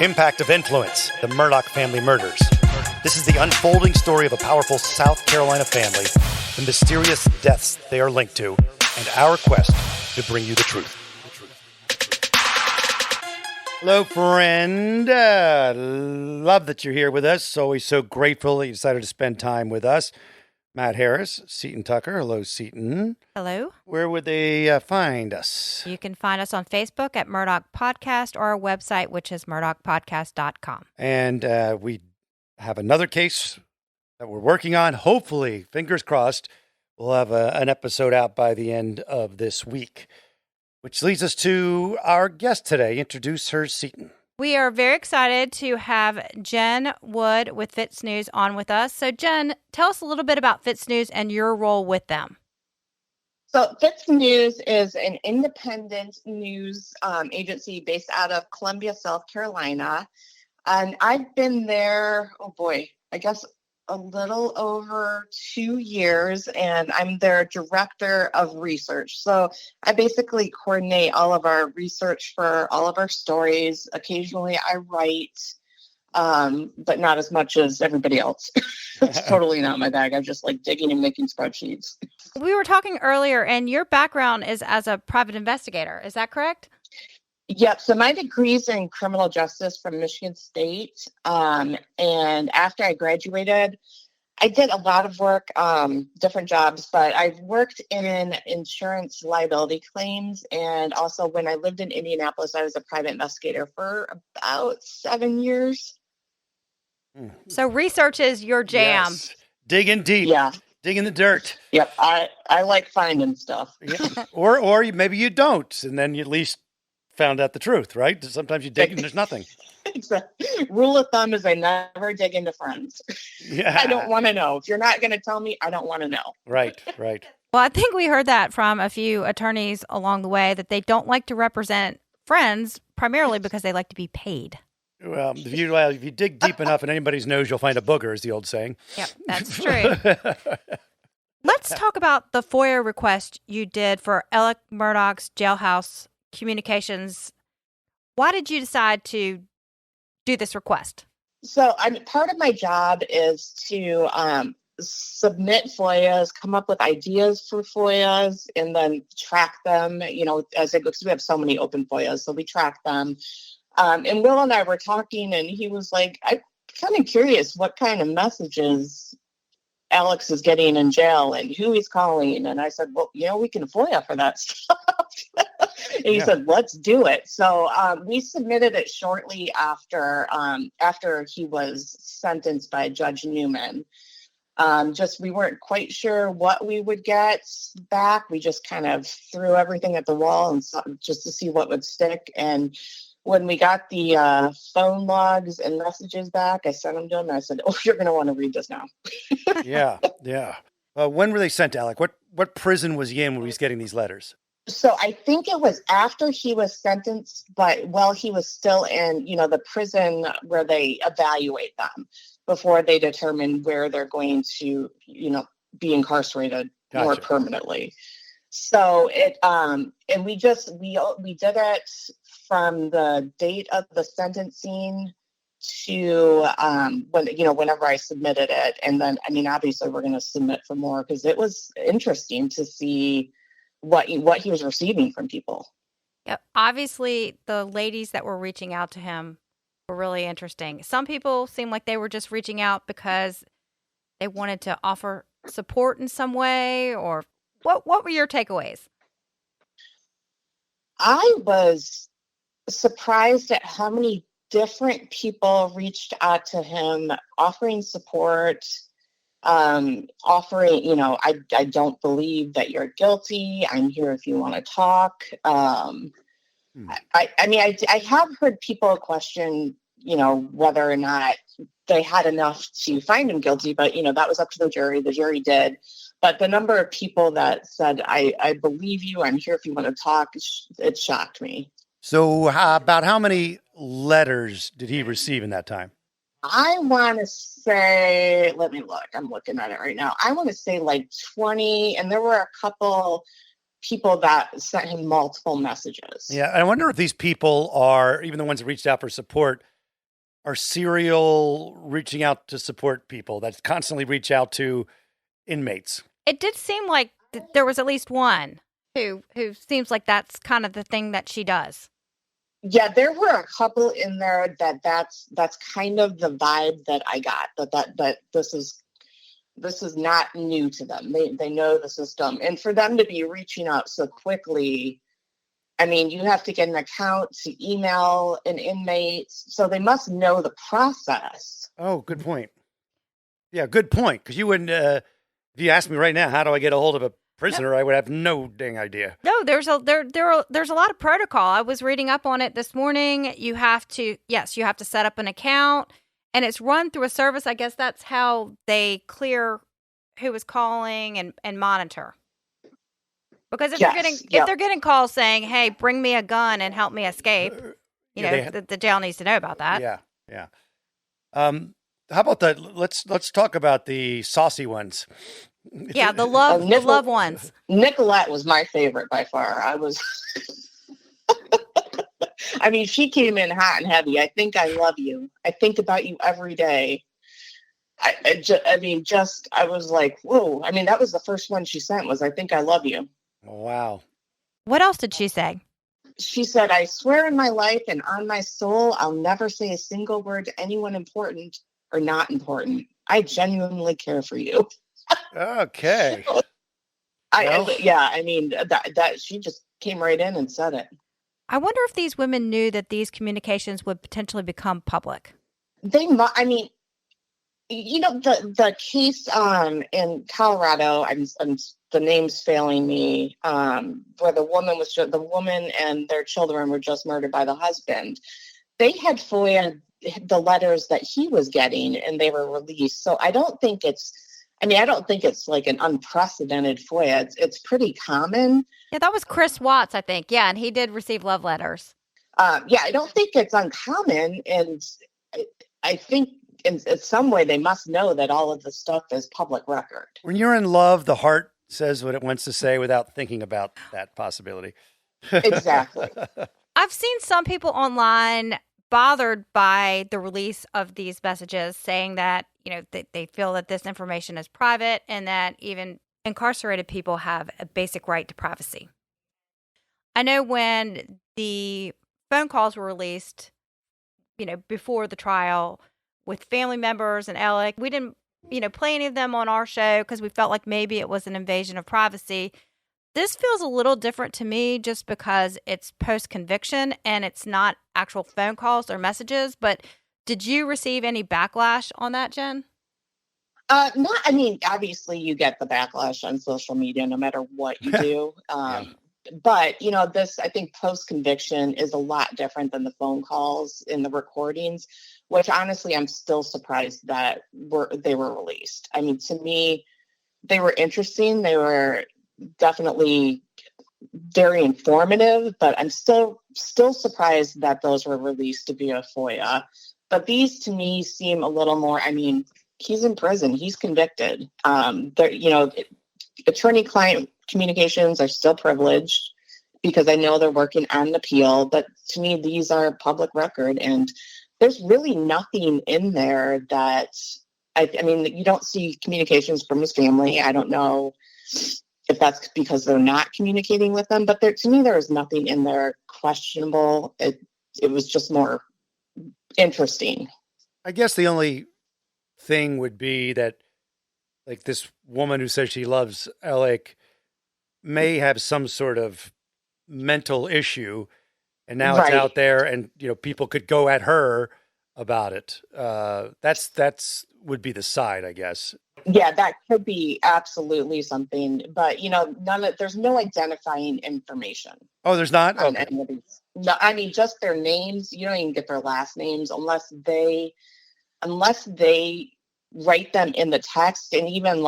Impact of influence, the Murdaugh family murders. This is the unfolding story of a powerful South Carolina family, the mysterious deaths they are linked to, and our quest to bring you the truth. Hello, friend. Love that you're here with us. Always so grateful that you decided to spend time with us. Matt Harris, Seton Tucker. Hello, Seton. Hello. Where would they find us? You can find us on Facebook at Murdaugh Podcast or our website, which is murdaughpodcast.com. And we have another case that we're working on. Hopefully, fingers crossed, we'll have an episode out by the end of this week. Which leads us to our guest today. Introduce her, Seton. We are very excited to have Jen Wood with FITSNews on with us. So, Jen, tell us a little bit about FITSNews and your role with them. So FITSNews is an independent news agency based out of Columbia, South Carolina. And I've been there, I guess a little over 2 years, and I'm their director of research. So I basically coordinate all of our research for all of our stories. Occasionally I write, but not as much as everybody else. It's totally not my bag. I just like digging and making spreadsheets. We were talking earlier, and your background is as a private investigator. Is that correct? Yep. So my degree's in criminal justice from Michigan State. And after I graduated, I did a lot of work, different jobs, but I've worked in insurance liability claims. And also when I lived in Indianapolis, I was a private investigator for about 7 years. So research is your jam. Yes. Digging deep. Yeah. Dig in the dirt. Yep. I like finding stuff. Yeah. Or maybe you don't, and then you at least found out the truth, right? Sometimes you dig and there's nothing. Exactly. Rule of thumb is I never dig into friends. Yeah. I don't want to know. If you're not going to tell me, I don't want to know. Right. Well, I think we heard that from a few attorneys along the way, that they don't like to represent friends primarily because they like to be paid. Well, if you dig deep enough in anybody's nose, you'll find a booger, is the old saying. Yep, that's true. Let's talk about the FOIA request you did for Alec Murdaugh's jailhouse communications. Why did you decide to do this request? So part of my job is to submit FOIAs, come up with ideas for FOIAs, and then track them, as they go, because we have so many open FOIAs, so we track them. And Will and I were talking, and he was like, I'm kind of curious what kind of messages Alex is getting in jail and who he's calling. And I said, well, we can FOIA for that stuff. And he said, let's do it. So we submitted it shortly after he was sentenced by Judge Newman. We weren't quite sure what we would get back. We just kind of threw everything at the wall and just to see what would stick. And when we got the phone logs and messages back, I sent them to him and I said, you're going to want to read this now. Yeah. When were they sent, Alec? What prison was he in when he was getting these letters? So I think it was after he was sentenced, but while he was still in, the prison where they evaluate them before they determine where they're going to, be incarcerated more permanently. So and we did it from the date of the sentencing to whenever I submitted it. And then, obviously we're going to submit for more because it was interesting to see what he was receiving from people. Yep. Obviously, the ladies that were reaching out to him were really interesting. Some people seem like they were just reaching out because they wanted to offer support in some way, or what were your takeaways? I was surprised at how many different people reached out to him offering support, offering, I don't believe that you're guilty. I'm here if you want to talk. I have heard people question, whether or not they had enough to find him guilty, but, that was up to the jury. The jury did. But the number of people that said, I believe you, I'm here if you want to talk, it shocked me. So about how many letters did he receive in that time? I want to say, let me look. I'm looking at it right now. I want to say like 20, and there were a couple people that sent him multiple messages. Yeah, I wonder if these people are, even the ones that reached out for support, are serial reaching out to support people that constantly reach out to inmates. It did seem like there was at least one who seems like that's kind of the thing that she does. Yeah, there were a couple in there that's kind of the vibe that I got. That this is not new to them. They know the system, and for them to be reaching out so quickly, I mean, you have to get an account to email an inmate, so they must know the process. Oh, good point. Yeah, good point. Because you wouldn't, if you asked me right now, how do I get a hold of a prisoner, I would have no dang idea. No, there's a lot of protocol. I was reading up on it this morning. You have to set up an account, and it's run through a service. I guess that's how they clear who is calling and monitor. Because if they're getting calls saying, "Hey, bring me a gun and help me escape," the jail needs to know about that. Yeah. How about that? Let's talk about the saucy ones. Yeah, the love ones. Nicolette was my favorite by far. I mean, she came in hot and heavy. I think I love you. I think about you every day. I was like, whoa. I mean, that was the first one she sent was, I think I love you. Wow. What else did she say? She said, I swear in my life and on my soul, I'll never say a single word to anyone important or not important. I genuinely care for you. Okay. I mean, that she just came right in and said it. I wonder if these women knew that these communications would potentially become public. I mean, the case in Colorado, the name's failing me, where the woman and their children were just murdered by the husband. They had FOIA the letters that he was getting, and they were released. So I don't think it's like an unprecedented FOIA. It's pretty common. Yeah, that was Chris Watts, I think. Yeah, and he did receive love letters. I don't think it's uncommon, and I think in some way they must know that all of the stuff is public record. When you're in love, the heart says what it wants to say without thinking about that possibility. Exactly. I've seen some people online bothered by the release of these messages, saying that, they feel that this information is private and that even incarcerated people have a basic right to privacy. I know when the phone calls were released, before the trial with family members and Alec, we didn't, play any of them on our show because we felt like maybe it was an invasion of privacy. This feels a little different to me just because it's post-conviction and it's not actual phone calls or messages. But did you receive any backlash on that, Jen? Obviously you get the backlash on social media no matter what you do. But, this, I think post-conviction is a lot different than the phone calls and the recordings, which honestly, I'm still surprised that they were released. I mean, to me, they were interesting. They were definitely very informative, but I'm still surprised that those were released via FOIA. But these to me seem a little more, he's in prison, he's convicted. Attorney-client communications are still privileged because I know they're working on an appeal, but to me, these are public record, and there's really nothing in there that, you don't see communications from his family. I don't know if that's because they're not communicating with them, but to me, there was nothing in there questionable. It was just more interesting. I guess the only thing would be that, like, this woman who says she loves Alec may have some sort of mental issue, and now it's out there, and people could go at her about it. That's would be the side, I guess. Yeah, that could be absolutely something, but there's no identifying information. Oh, there's not? On any of these. No, just their names. You don't even get their last names unless they write them in the text. And even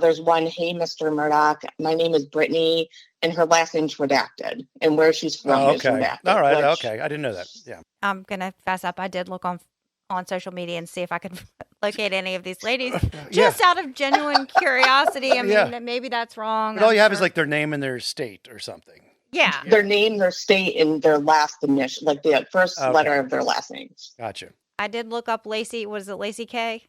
there's one, hey, Mr. Murdaugh, my name is Brittany, and her last name's redacted, and where she's from is redacted. All right, okay. I didn't know that. Yeah. I'm going to fess up. I did look on social media and see if I could locate any of these ladies just out of genuine curiosity. Maybe that's wrong. But all you have is their name and their state or something. Yeah. Their name, their state, and their last initial, the first letter of their last names. Gotcha. I did look up Lacey. Was it Lacey K?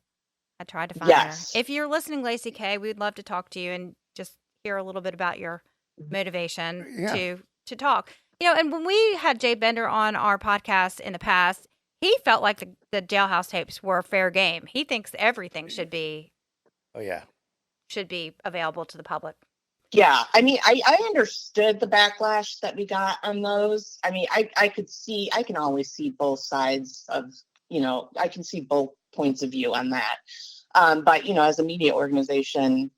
I tried to find Yes. her. If you're listening, Lacey K, we'd love to talk to you and just hear a little bit about your motivation to talk. And when we had Jay Bender on our podcast in the past, he felt like the jailhouse tapes were fair game. He thinks everything should be available to the public. Yeah, I mean, I understood the backlash that we got on those. I mean, I can always see both sides of, I can see both points of view on that. But, as a media organization,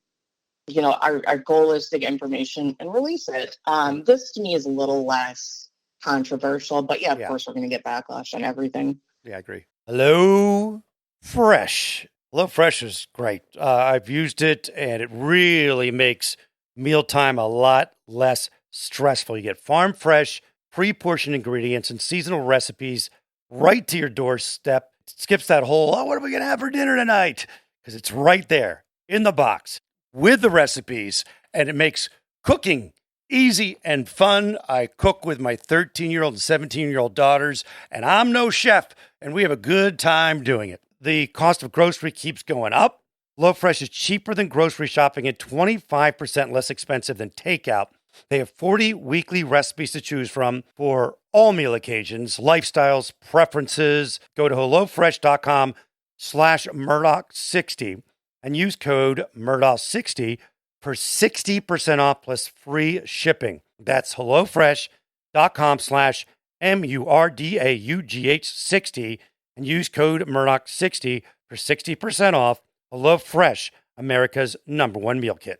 our goal is to get information and release it. This to me is a little less controversial, but of course we're going to get backlash on everything. Yeah, I agree. Hello Fresh. Hello Fresh is great. I've used it and it really makes mealtime a lot less stressful. You get farm fresh, pre-portioned ingredients and seasonal recipes right to your doorstep. It skips that whole, what are we going to have for dinner tonight? Because it's right there in the box with the recipes, and it makes cooking easy and fun. I cook with my 13-year-old and 17-year-old daughters, and I'm no chef, and we have a good time doing it. The cost of grocery keeps going up. HelloFresh is cheaper than grocery shopping and 25% less expensive than takeout. They have 40 weekly recipes to choose from for all meal occasions, lifestyles, preferences. Go to HelloFresh.com/Murdaugh60 and use code Murdaugh60 for 60% off plus free shipping. That's HelloFresh.com/MURDAUGH60 and use code Murdaugh60 for 60% off. HelloFresh, America's #1 meal kit.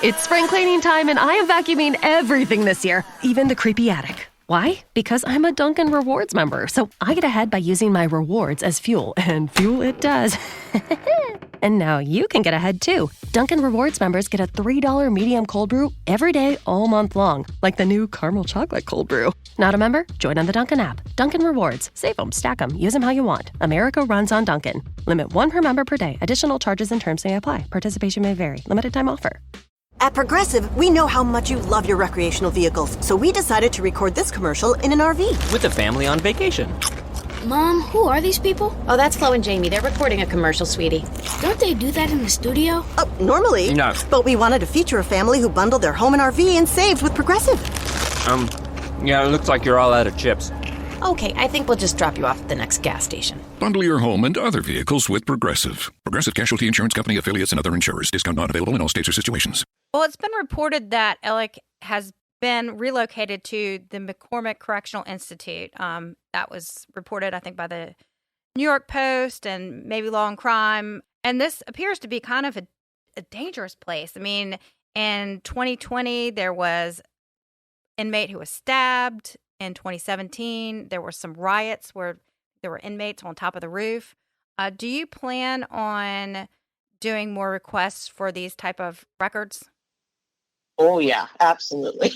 It's spring cleaning time, and I am vacuuming everything this year, even the creepy attic. Why? Because I'm a Dunkin' Rewards member, so I get ahead by using my rewards as fuel, and fuel it does. And now you can get ahead too. Dunkin' Rewards members get a $3 medium cold brew every day all month long, like the new caramel chocolate cold brew. Not a member? Join on the Dunkin' app. Dunkin' Rewards. Save them, stack them, use them how you want. America runs on Dunkin'. Limit 1 per member per day. Additional charges and terms may apply. Participation may vary. Limited time offer. At Progressive, we know how much you love your recreational vehicles, so we decided to record this commercial in an RV. With a family on vacation. Mom, who are these people? Oh, that's Flo and Jamie. They're recording a commercial, sweetie. Don't they do that in the studio? Normally. No. But we wanted to feature a family who bundled their home and RV and saved with Progressive. Yeah, it looks like you're all out of chips. Okay, I think we'll just drop you off at the next gas station. Bundle your home and other vehicles with Progressive. Progressive Casualty Insurance Company, affiliates, and other insurers. Discount not available in all states or situations. Well, it's been reported that Alec has been relocated to the McCormick Correctional Institute. That was reported, I think, by the New York Post and maybe Law and Crime. And this appears to be kind of a dangerous place. I mean, in 2020, there was an inmate who was stabbed. In 2017, there were some riots where there were inmates on top of the roof. Do you plan on doing more requests for these type of records? Oh, yeah, absolutely.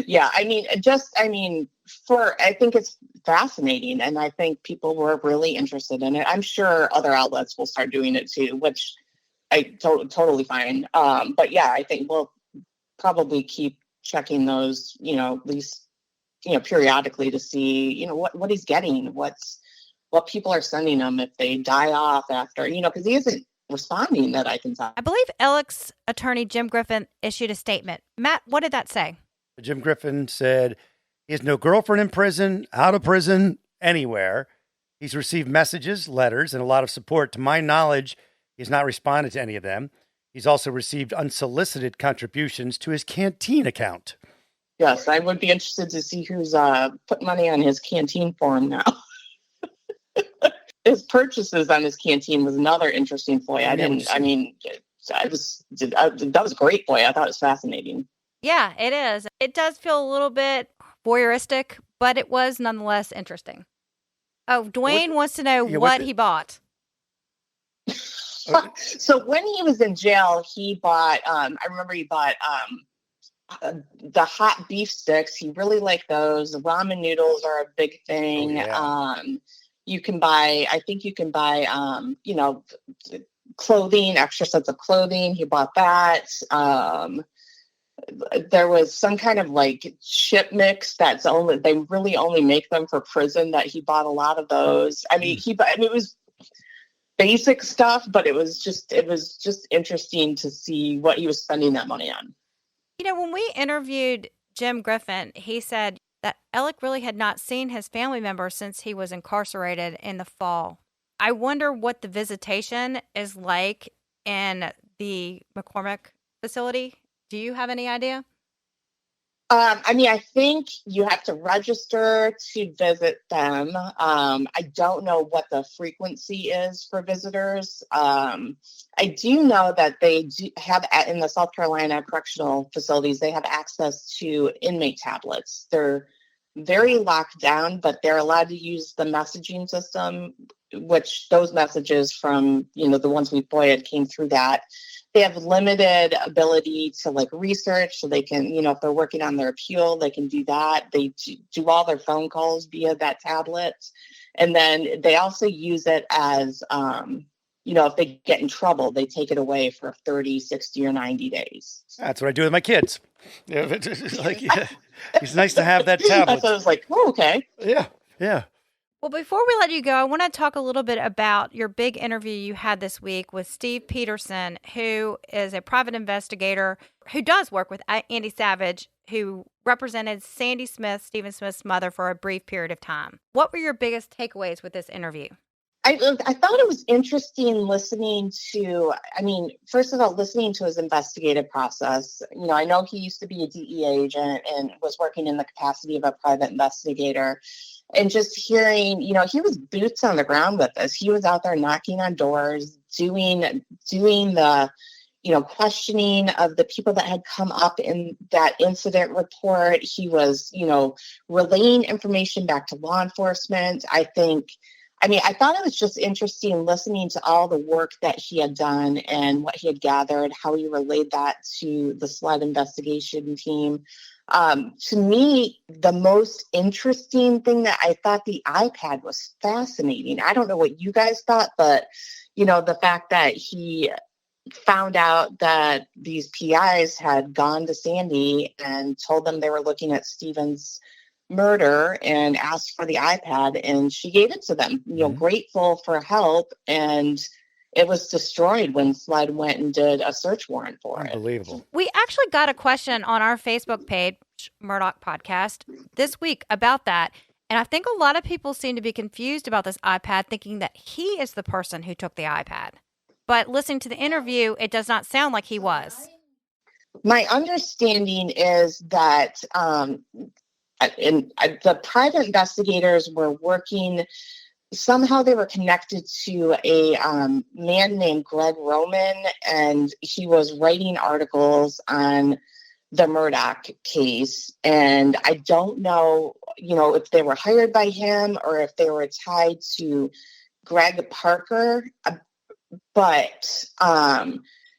Yeah, I think it's fascinating, and I think people were really interested in it. I'm sure other outlets will start doing it too, which I totally fine. But yeah, I think we'll probably keep checking those, at least, periodically to see, what he's getting, what people are sending him if they die off after, because he isn't responding that I can tell. I believe Alec's attorney, Jim Griffin, issued a statement. Matt, what did that say? Jim Griffin said he has no girlfriend in prison, out of prison, anywhere. He's received messages, letters, and a lot of support. To my knowledge, he's not responded to any of them. He's also received unsolicited contributions to his canteen account. Yes, I would be interested to see who's put money on his canteen for him now. His purchases on his canteen was another interesting FOIA. That was great FOIA. I thought it was fascinating. Yeah, it is. It does feel a little bit voyeuristic, but it was nonetheless interesting. Oh, Dwayne wants to know what he bought. So when he was in jail, he bought, I remember he bought the hot beef sticks. He really liked those. The ramen noodles are a big thing. Oh, yeah. You can buy clothing, extra sets of clothing. He bought that. there was some kind of like chip mix they really only make them for prison, that he bought a lot of those. I mean, it was basic stuff, but it was just interesting to see what he was spending that money on. You know, when we interviewed Jim Griffin, he said that Alec really had not seen his family members since he was incarcerated in the fall. I wonder what the visitation is like in the McCormick facility. Do you have any idea? I mean, I think you have to register to visit them. I don't know what the frequency is for visitors. I do know that they do have, in the South Carolina correctional facilities, they have access to inmate tablets. They're very locked down, but they're allowed to use the messaging system, which those messages from, the ones we FOIA'd came through that. They have limited ability to like research, so they can, if they're working on their appeal, they can do that. They do all their phone calls via that tablet. And then they also use it as, if they get in trouble, they take it away for 30, 60, or 90 days. That's what I do with my kids. It's nice to have that tablet. So I was like, oh, okay. Yeah. Well, before we let you go, I want to talk a little bit about your big interview you had this week with Steve Peterson, who is a private investigator who does work with Andy Savage, who represented Sandy Smith, Stephen Smith's mother, for a brief period of time. What were your biggest takeaways with this interview? I thought it was interesting listening to, first of all, listening to his investigative process. I know he used to be a DEA agent and was working in the capacity of a private investigator. And just hearing, he was boots on the ground with us. He was out there knocking on doors, doing the, questioning of the people that had come up in that incident report. He was, relaying information back to law enforcement. I thought it was just interesting listening to all the work that he had done and what he had gathered, how he relayed that to the SLED investigation team. To me, the most interesting thing that I thought, the iPad was fascinating. I don't know what you guys thought, but, the fact that he found out that these PIs had gone to Sandy and told them they were looking at Stephen's murder and asked for the iPad, and she gave it to them, grateful for help. And it was destroyed when SLED went and did a search warrant for it. Unbelievable. We actually got a question on our Facebook page, Murdaugh Podcast, this week about that. And I think a lot of people seem to be confused about this iPad, thinking that he is the person who took the iPad. But listening to the interview, it does not sound like he was. My understanding is that the private investigators were working. Somehow they were connected to a man named Greg Roman, and he was writing articles on the Murdaugh case. And I don't know, if they were hired by him or if they were tied to Greg Parker. But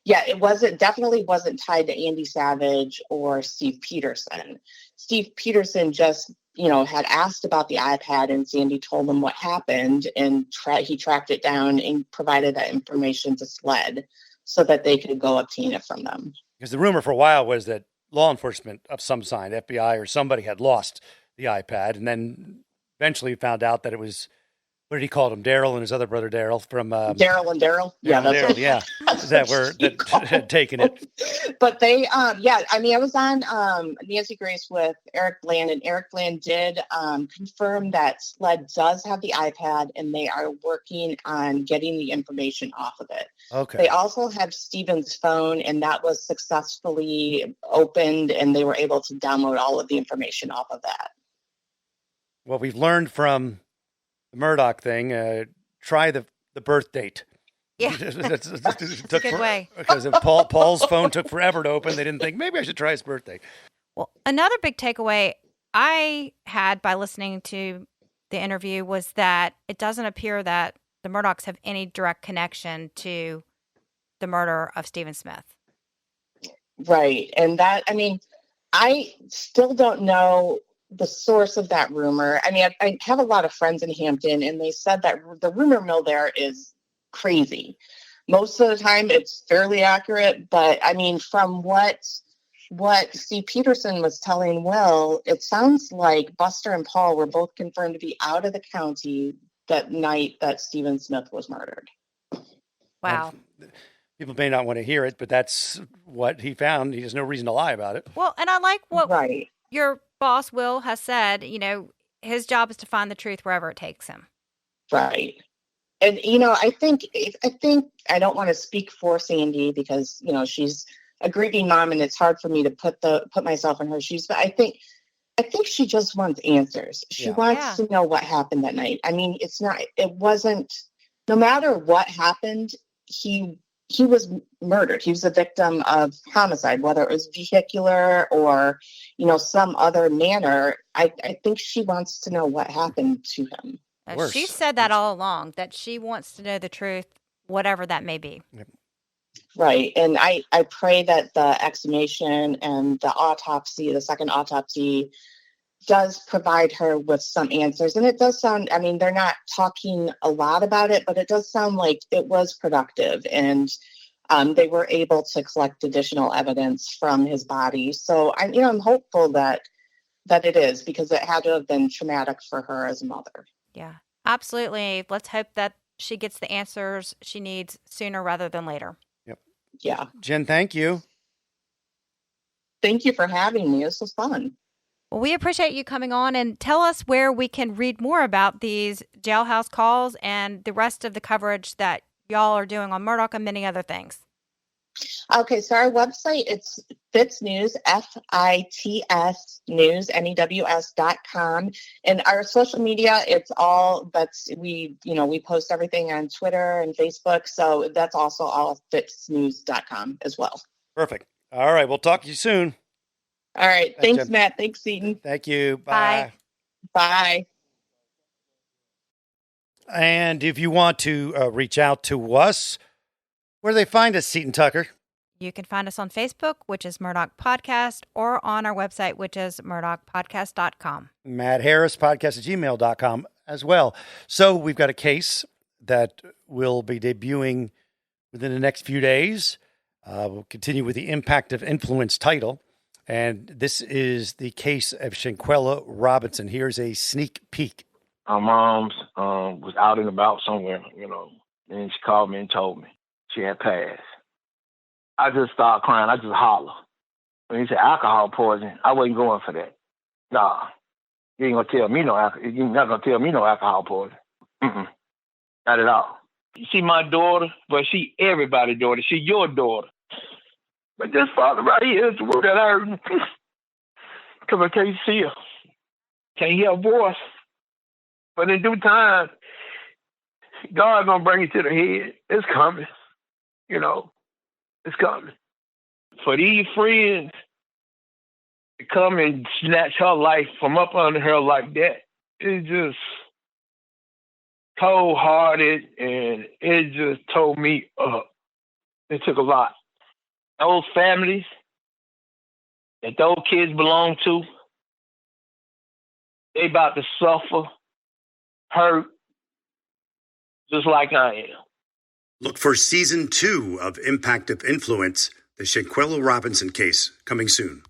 it definitely wasn't tied to Andy Savage or Steve Peterson. Steve Peterson just had asked about the iPad, and Sandy told him what happened, and he tracked it down and provided that information to SLED so that they could go obtain it from them. Because the rumor for a while was that law enforcement of some kind, FBI or somebody, had lost the iPad, and then eventually found out that it was, what did he call him? Daryl and his other brother Daryl from Daryl and Daryl. Yeah, that's Daryl, what, yeah. that had taken it. But they, I was on Nancy Grace with Eric Bland, and Eric Bland did confirm that SLED does have the iPad, and they are working on getting the information off of it. Okay. They also have Stephen's phone, and that was successfully opened, and they were able to download all of the information off of that. Well, we've learned from the Murdaugh thing, try the birth date. Yeah, that's a good way. Because if Paul's phone took forever to open, they didn't think, maybe I should try his birthday. Well, another big takeaway I had by listening to the interview was that it doesn't appear that the Murdaughs have any direct connection to the murder of Stephen Smith. Right. And that, I still don't know the source of that rumor. I have a lot of friends in Hampton, and they said that the rumor mill there is crazy. Most of the time it's fairly accurate, but from what what Steve Peterson was telling Will, it sounds like Buster and Paul were both confirmed to be out of the county that night that Stephen Smith was murdered. Wow. People may not want to hear it, but that's what he found. He has no reason to lie about it. Well, and I like what Right. your boss, Will, has said. His job is to find the truth wherever it takes him. Right. And, I think I don't want to speak for Sandy because, she's a grieving mom and it's hard for me to put myself in her shoes. But I think she just wants answers. She wants to know what happened that night. I mean, no matter what happened, he was murdered. He was a victim of homicide, whether it was vehicular or, some other manner. I think she wants to know what happened to him. She said that all along, that she wants to know the truth, whatever that may be. Yep. Right. And I pray that the exhumation and the second autopsy does provide her with some answers. And it does sound, they're not talking a lot about it, but it does sound like it was productive. And they were able to collect additional evidence from his body. So I'm hopeful that it is, because it had to have been traumatic for her as a mother. Yeah, absolutely. Let's hope that she gets the answers she needs sooner rather than later. Yep. Yeah. Jen, thank you. Thank you for having me. This was fun. Well, we appreciate you coming on, and tell us where we can read more about these jailhouse calls and the rest of the coverage that y'all are doing on Murdaugh and many other things. Okay, so our website, it's FITSNews, FITS News, NEWS.com. And our social media, it's all, we post everything on Twitter and Facebook. So that's also all FITSNews.com as well. Perfect. All right. We'll talk to you soon. All right. Thanks, Jen. Matt. Thanks, Seton. Thank you. Bye. Bye. And if you want to reach out to us, where do they find us, Seton Tucker? You can find us on Facebook, which is Murdaugh Podcast, or on our website, which is murdaughpodcast.com. Matt Harris, podcast@gmail.com as well. So we've got a case that will be debuting within the next few days. We'll continue with the Impact of Influence title. And this is the case of Shanquella Robinson. Here's a sneak peek. Our mom's was out and about somewhere, and she called me and told me she had passed. I just started crying. I just hollered. When he said alcohol poisoning, I wasn't going for that. Nah, you ain't gonna tell me no alcohol. You're not gonna tell me no alcohol poisoning. Not at all. She my daughter, but she everybody's daughter. She your daughter. But this father right here is the word that I heard. Because I can't see her. Can't hear her voice. But in due time, God's going to bring it to the head. It's coming. It's coming. For these friends to come and snatch her life from up under her like that, it's just cold-hearted, and it just tore me up. It took a lot. Those families that those kids belong to, they about to suffer, hurt, just like I am. Look for season 2 of Impact of Influence, the Shanquella Robinson case, coming soon.